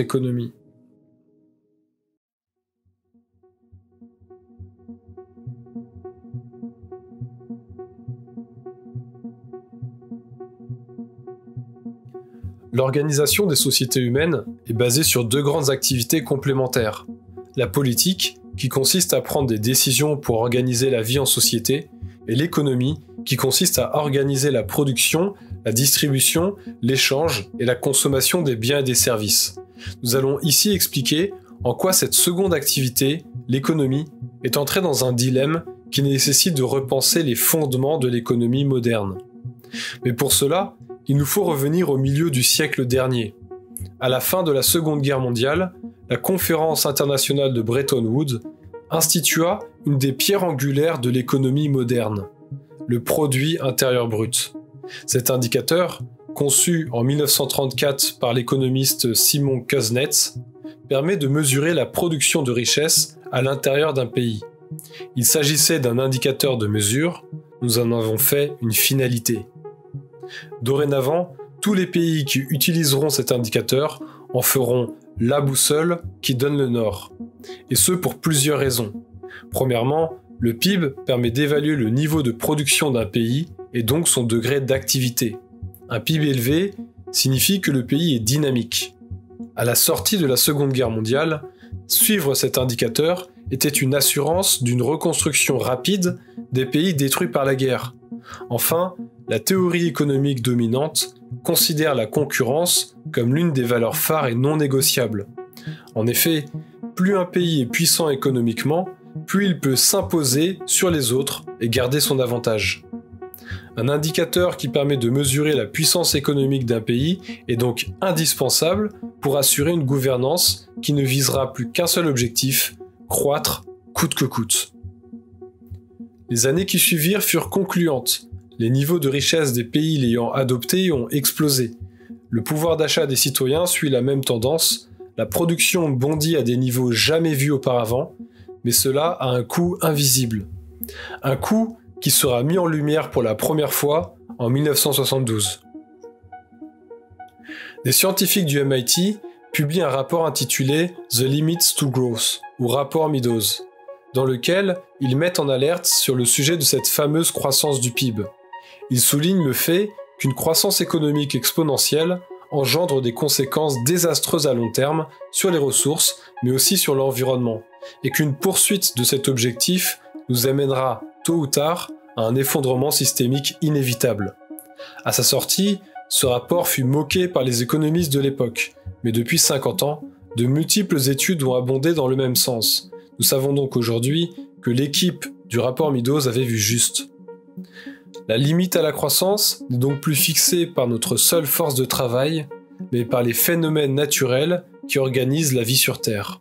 économie. L'organisation des sociétés humaines est basée sur deux grandes activités complémentaires. La politique, qui consiste à prendre des décisions pour organiser la vie en société, et l'économie, qui consiste à organiser la production, la distribution, l'échange et la consommation des biens et des services. Nous allons ici expliquer en quoi cette seconde activité, l'économie, est entrée dans un dilemme qui nécessite de repenser les fondements de l'économie moderne. Mais pour cela, il nous faut revenir au milieu du siècle dernier. À la fin de la Seconde Guerre mondiale, la Conférence internationale de Bretton Woods institua une des pierres angulaires de l'économie moderne, le produit intérieur brut. Cet indicateur, conçu en 1934 par l'économiste Simon Kuznets, permet de mesurer la production de richesse à l'intérieur d'un pays. Il s'agissait d'un indicateur de mesure, nous en avons fait une finalité. Dorénavant, tous les pays qui utiliseront cet indicateur en feront la boussole qui donne le nord. Et ce pour plusieurs raisons. Premièrement, le PIB permet d'évaluer le niveau de production d'un pays et donc son degré d'activité. Un PIB élevé signifie que le pays est dynamique. À la sortie de la Seconde Guerre mondiale, suivre cet indicateur était une assurance d'une reconstruction rapide des pays détruits par la guerre. Enfin, la théorie économique dominante considère la concurrence comme l'une des valeurs phares et non négociables. En effet, plus un pays est puissant économiquement, plus il peut s'imposer sur les autres et garder son avantage. Un indicateur qui permet de mesurer la puissance économique d'un pays est donc indispensable pour assurer une gouvernance qui ne visera plus qu'un seul objectif, croître coûte que coûte. Les années qui suivirent furent concluantes. Les niveaux de richesse des pays l'ayant adopté ont explosé. Le pouvoir d'achat des citoyens suit la même tendance, la production bondit à des niveaux jamais vus auparavant, mais cela a un coût invisible. Un coût qui sera mis en lumière pour la première fois en 1972. Des scientifiques du MIT publient un rapport intitulé The Limits to Growth, ou rapport Meadows, dans lequel ils mettent en alerte sur le sujet de cette fameuse croissance du PIB. Ils soulignent le fait qu'une croissance économique exponentielle engendre des conséquences désastreuses à long terme sur les ressources, mais aussi sur l'environnement, et qu'une poursuite de cet objectif nous amènera, tôt ou tard, à un effondrement systémique inévitable. À sa sortie, ce rapport fut moqué par les économistes de l'époque, mais depuis 50 ans, de multiples études ont abondé dans le même sens. Nous savons donc aujourd'hui que l'équipe du rapport Meadows avait vu juste. La limite à la croissance n'est donc plus fixée par notre seule force de travail, mais par les phénomènes naturels qui organisent la vie sur Terre.